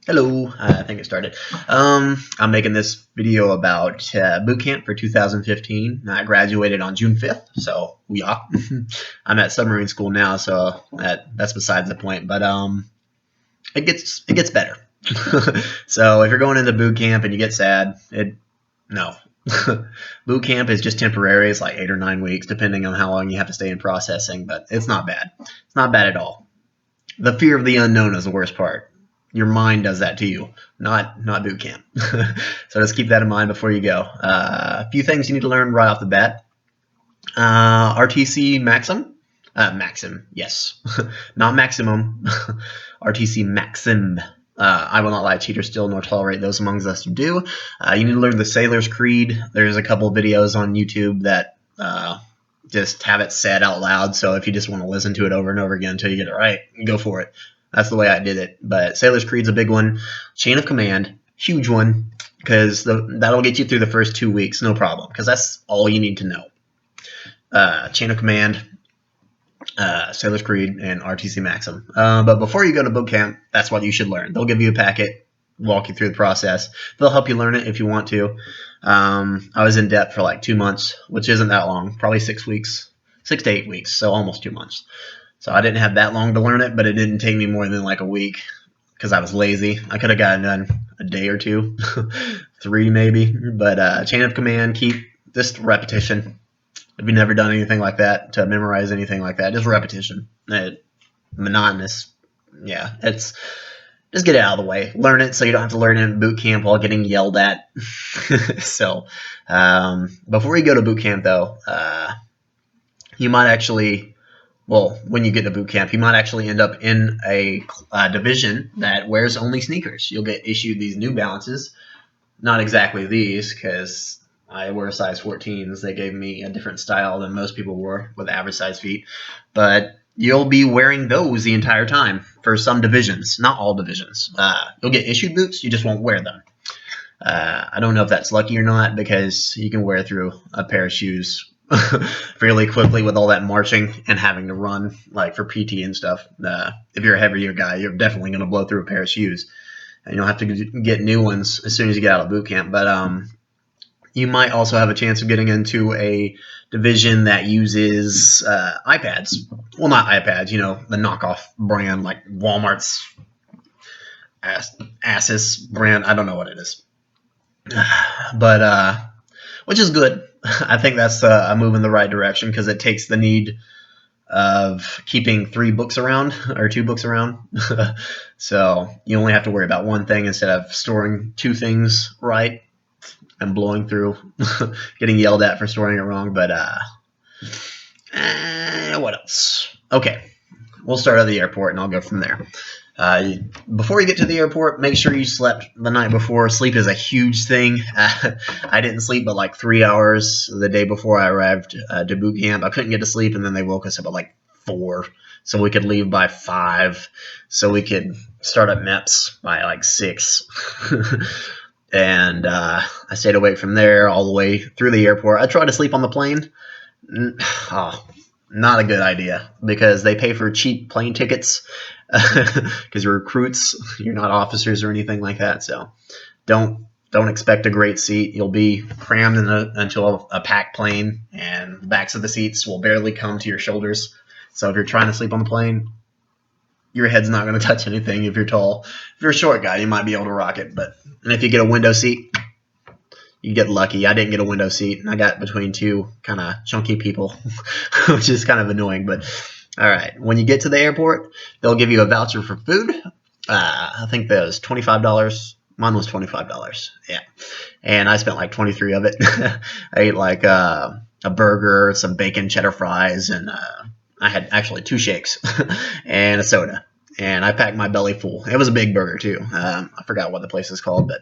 Hello, I think it started. I'm making this video about boot camp for 2015. I graduated on June 5th, so yeah, I'm at submarine school now, so that's besides the point. But it gets better. So if you're going into boot camp and you get sad, no. Boot camp is just temporary. It's like 8 or 9 weeks, depending on how long you have to stay in processing. But it's not bad. It's not bad at all. The fear of the unknown is the worst part. Your mind does that to you, not boot camp. So just keep that in mind before you go. A few things you need to learn right off the bat. RTC Maxim, yes, not maximum. RTC Maxim. I will not lie, cheaters still nor tolerate those amongst us who do. You need to learn the Sailor's Creed. There's a couple of videos on YouTube that just have it said out loud. So if you just want to listen to it over and over again until you get it right, go for it. That's the way I did it. But Sailor's Creed's a big one. Chain of Command, huge one, because that'll get you through the first 2 weeks, no problem, because that's all you need to know. Chain of Command, Sailor's Creed, and RTC Maxim. But before you go to boot camp, that's what you should learn. They'll give you a packet, walk you through the process. They'll help you learn it if you want to. I was in depth for like 2 months, which isn't that long, probably 6 weeks, 6 to 8 weeks, so almost 2 months. So I didn't have that long to learn it, but it didn't take me more than like a week because I was lazy. I could have gotten done a day or two, 3 maybe. But chain of command, keep just repetition. If you've never done anything like that, to memorize anything like that, just repetition. Monotonous. Yeah, it's just get it out of the way. Learn it so you don't have to learn it in boot camp while getting yelled at. So before you go to boot camp, though, you might actually... Well, when you get to boot camp, you might actually end up in a division that wears only sneakers. You'll get issued these New Balances. Not exactly these, because I wear size 14s. They gave me a different style than most people wore with average size feet. But you'll be wearing those the entire time for some divisions, not all divisions. You'll get issued boots, you just won't wear them. I don't know if that's lucky or not, because you can wear through a pair of shoes fairly quickly with all that marching and having to run like for PT and stuff. If you're a heavier guy, you're definitely going to blow through a pair of shoes, and you'll have to get new ones as soon as you get out of boot camp. But you might also have a chance of getting into a division that uses iPads. Well, not iPads, the knockoff brand like Walmart's Asus brand. I don't know what it is, but which is good. I think that's a move in the right direction because it takes the need of keeping 3 books around or 2 books around. So you only have to worry about one thing instead of storing 2 things right and blowing through, getting yelled at for storing it wrong. But what else? Okay, we'll start at the airport and I'll go from there. Before you get to the airport, make sure you slept the night before. Sleep is a huge thing. I didn't sleep but like 3 hours the day before I arrived to boot camp. I couldn't get to sleep, and then they woke us up at like 4, so we could leave by 5, so we could start at MEPS by like 6. And I stayed awake from there all the way through the airport. I tried to sleep on the plane. Not a good idea, because they pay for cheap plane tickets because you're recruits, you're not officers or anything like that. So don't expect a great seat. You'll be crammed into a packed plane, and the backs of the seats will barely come to your shoulders. So if you're trying to sleep on the plane, your head's not going to touch anything if you're tall. If you're a short guy, you might be able to rock it. And if you get a window seat, you get lucky. I didn't get a window seat, and I got between 2 kind of chunky people, which is kind of annoying. But all right, when you get to the airport, they'll give you a voucher for food. I think that was $25. Mine was $25. Yeah, and I spent like 23 of it. I ate like a burger, some bacon, cheddar fries, and I had actually 2 shakes and a soda. And I packed my belly full. It was a big burger too. I forgot what the place is called, but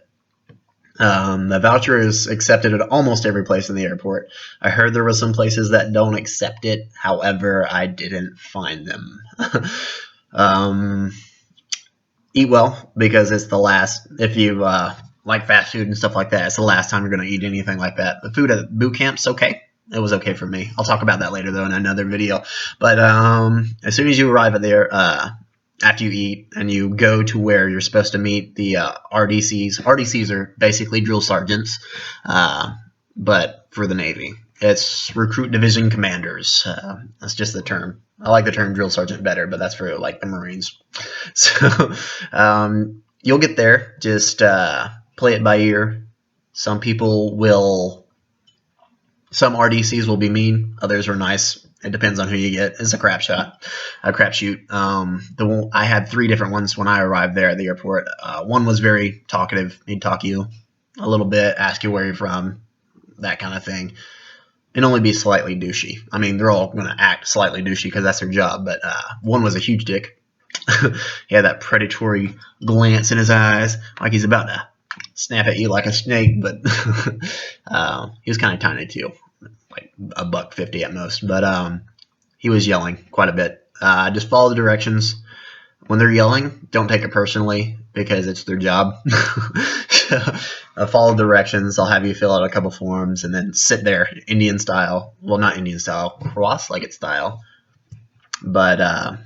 the voucher is accepted at almost every place in the airport. I heard there were some places that don't accept it. However, I didn't find them. Eat well, because it's the last, if you like fast food and stuff like that, it's the last time you're going to eat anything like that. The food at boot camp's okay. It was okay for me. I'll talk about that later, though, in another video. But as soon as you arrive at there, after you eat, and you go to where you're supposed to meet the RDCs. RDCs are basically drill sergeants, but for the Navy. It's recruit division commanders. That's just the term. I like the term drill sergeant better, but that's for like the Marines. So you'll get there. Just play it by ear. Some RDCs will be mean. Others are nice. It depends on who you get. It's a crapshoot. I had 3 different ones when I arrived there at the airport. One was very talkative. He'd talk to you a little bit, ask you where you're from, that kind of thing, and only be slightly douchey. I mean, they're all going to act slightly douchey because that's their job, but one was a huge dick. He had that predatory glance in his eyes, like he's about to snap at you like a snake, but he was kind of tiny too, like $1.50 at most, but he was yelling quite a bit. Just follow the directions. When they're yelling, don't take it personally because it's their job. Follow directions. I'll have you fill out a couple forms and then sit there Indian style. Well, not Indian style, cross-legged style, but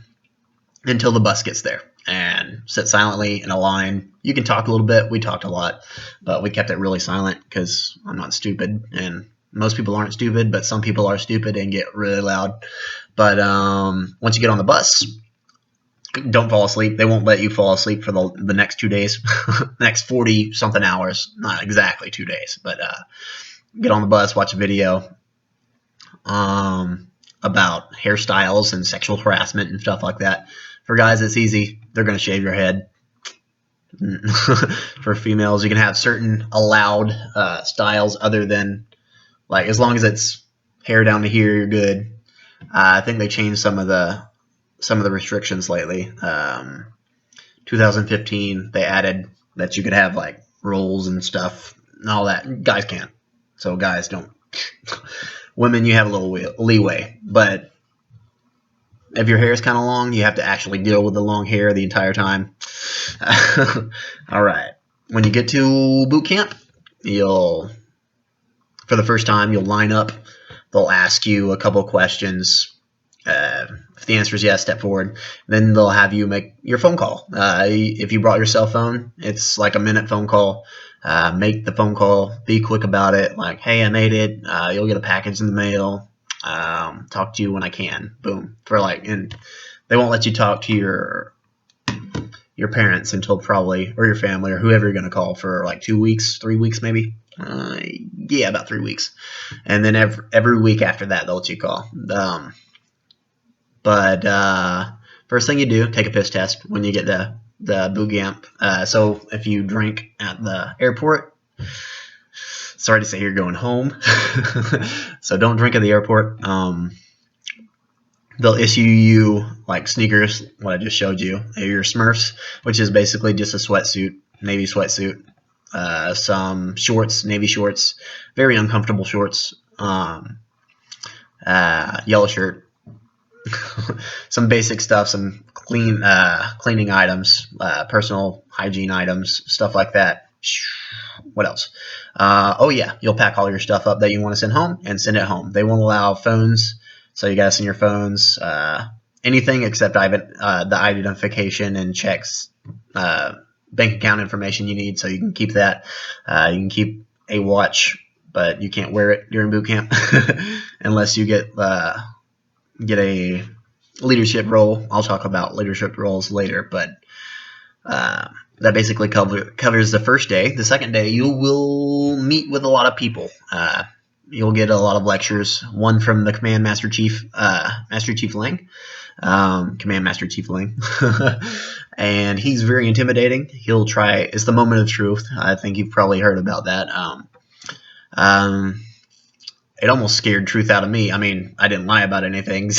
until the bus gets there, and sit silently in a line. You can talk a little bit. We talked a lot, but we kept it really silent because I'm not stupid, and most people aren't stupid, but some people are stupid and get really loud. But once you get on the bus, don't fall asleep. They won't let you fall asleep for the next 2 days, next 40-something hours. Not exactly 2 days, but get on the bus, watch a video about hairstyles and sexual harassment and stuff like that. For guys, it's easy. They're going to shave your head. For females, you can have certain allowed styles other than, like, as long as it's hair down to here, you're good. I think they changed some of the restrictions lately. 2015, they added that you could have like rolls and stuff and all that. Guys can't. So guys don't. Women, you have a little leeway, but if your hair is kind of long, you have to actually deal with the long hair the entire time. All right. When you get to boot camp, for the first time, you'll line up. They'll ask you a couple questions. If the answer is yes, step forward. Then they'll have you make your phone call. If you brought your cell phone, it's like a minute phone call. Make the phone call. Be quick about it. Like, hey, I made it. You'll get a package in the mail. Talk to you when I can. Boom. And they won't let you talk to your parents until probably, or your family, or whoever you're going to call for like 2 weeks, 3 weeks maybe. Yeah, about 3 weeks. And then every week after that, they'll let you call. But first thing you do, take a piss test when you get to the boot camp. So if you drink at the airport, sorry to say you're going home. So don't drink at the airport. They'll issue you like sneakers, what I just showed you, your Smurfs, which is basically just a sweatsuit, Navy sweatsuit. Some shorts, Navy shorts, very uncomfortable shorts. Yellow shirt. Some basic stuff, some cleaning items, personal hygiene items, stuff like that. What else? Oh yeah, you'll pack all your stuff up that you want to send home and send it home. They won't allow phones, so you gotta send your phones. Anything except the identification and checks, bank account information you need, so you can keep that. You can keep a watch, but you can't wear it during boot camp unless you get a leadership role. I'll talk about leadership roles later, but that basically covers the first day. The second day, you will meet with a lot of people. You'll get a lot of lectures. One from the Command Master Chief, Master Chief Lang, Command Master Chief Lang, and he's very intimidating. It's the moment of truth. I think you've probably heard about that. It almost scared truth out of me. I mean, I didn't lie about anything,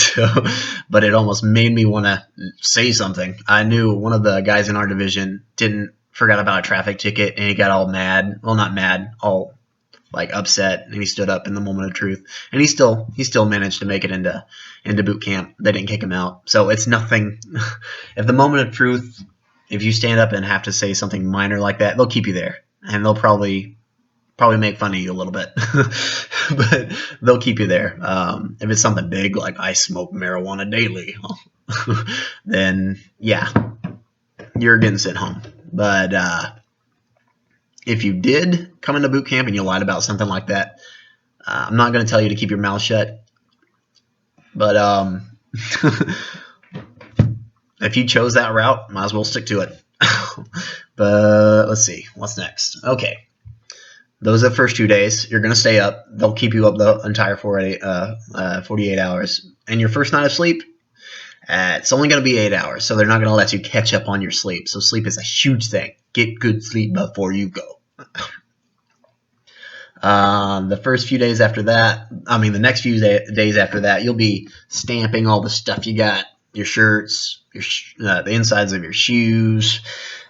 but it almost made me want to say something. I knew one of the guys in our division forgot about a traffic ticket, and he got all mad. Well, not mad, all like upset, and he stood up in the moment of truth. And he still managed to make it into boot camp. They didn't kick him out. So it's nothing. If the moment of truth, if you stand up and have to say something minor like that, they'll keep you there, and they'll probably make fun of you a little bit, but they'll keep you there. If it's something big, like I smoke marijuana daily, then yeah, you're getting sent home. But if you did come into boot camp and you lied about something like that, I'm not going to tell you to keep your mouth shut. But if you chose that route, might as well stick to it. But let's see, what's next? Okay. Those are the first 2 days. You're going to stay up. They'll keep you up the entire 48 hours. And your first night of sleep, it's only going to be 8 hours. So they're not going to let you catch up on your sleep. So sleep is a huge thing. Get good sleep before you go. The first few days after that, the next few days after that, you'll be stamping all the stuff you got. Your shirts, the insides of your shoes,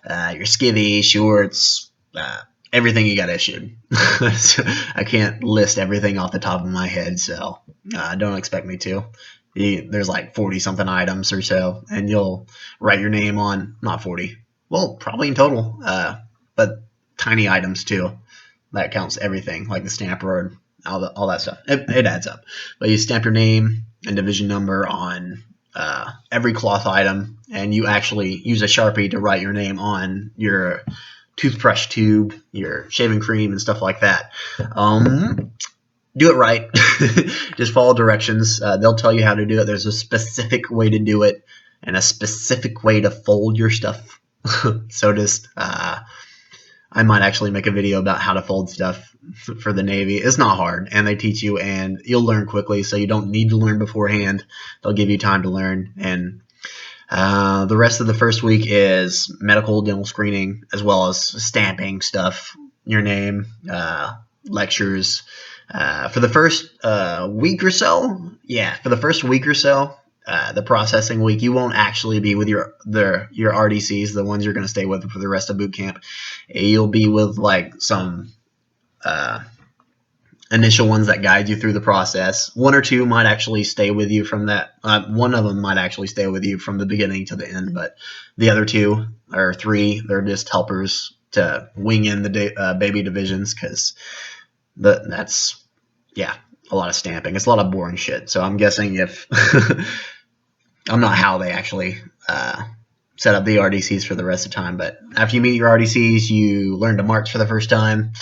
your skivvy, shorts, everything you got issued. I can't list everything off the top of my head, so don't expect me to. There's like 40-something items or so, and you'll write your name on, not 40, well, probably in total, but tiny items too. That counts everything, like the stamper and all that stuff. It adds up. But you stamp your name and division number on every cloth item, and you actually use a Sharpie to write your name on your toothbrush tube, your shaving cream, and stuff like that. Do it right. Just follow directions. They'll tell you how to do it. There's a specific way to do it and a specific way to fold your stuff. So just I might actually make a video about how to fold stuff for the Navy. It's not hard, and they teach you, and you'll learn quickly, so you don't need to learn beforehand. They'll give you time to learn. And the rest of the first week is medical, dental screening, as well as stamping stuff, your name, lectures. For the first week or so, the processing week, you won't actually be with your RDCs, the ones you're going to stay with for the rest of boot camp. You'll be with like some initial ones that guide you through the process. One or two might actually stay with you from that. One of them might actually stay with you from the beginning to the end, but the other 2 or 3, they're just helpers to wing in the baby divisions, because that's a lot of stamping. It's a lot of boring shit. So I'm guessing if I'm not how they actually set up the RDCs for the rest of the time, but after you meet your RDCs, you learn to march for the first time.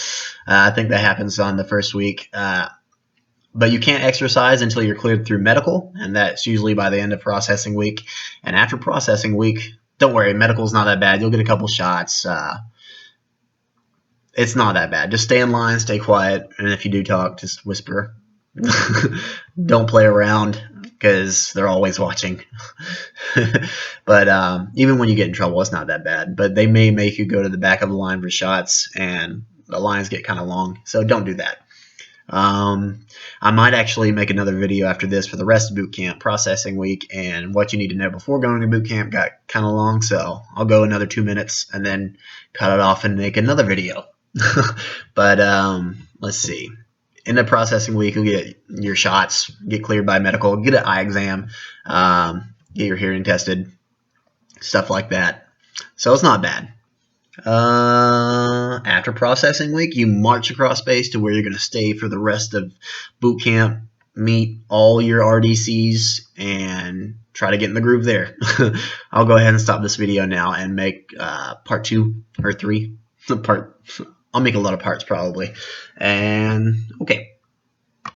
I think that happens on the first week. But you can't exercise until you're cleared through medical, and that's usually by the end of processing week. And after processing week, don't worry, medical's not that bad. You'll get a couple shots. It's not that bad. Just stay in line, stay quiet, and if you do talk, just whisper. Don't play around, because they're always watching. But even when you get in trouble, it's not that bad. But they may make you go to the back of the line for shots, and the lines get kind of long, so don't do that. I might actually make another video after this for the rest of boot camp, processing week, and what you need to know before going to boot camp got kind of long, so I'll go another 2 minutes and then cut it off and make another video. But let's see. In the processing week, you'll get your shots, get cleared by medical, get an eye exam, get your hearing tested, stuff like that. So it's not bad. After processing week, you march across base to where you're going to stay for the rest of boot camp, meet all your RDCs, and try to get in the groove there. I'll go ahead and stop this video now and make part 2 or 3. I'll make a lot of parts probably. And okay.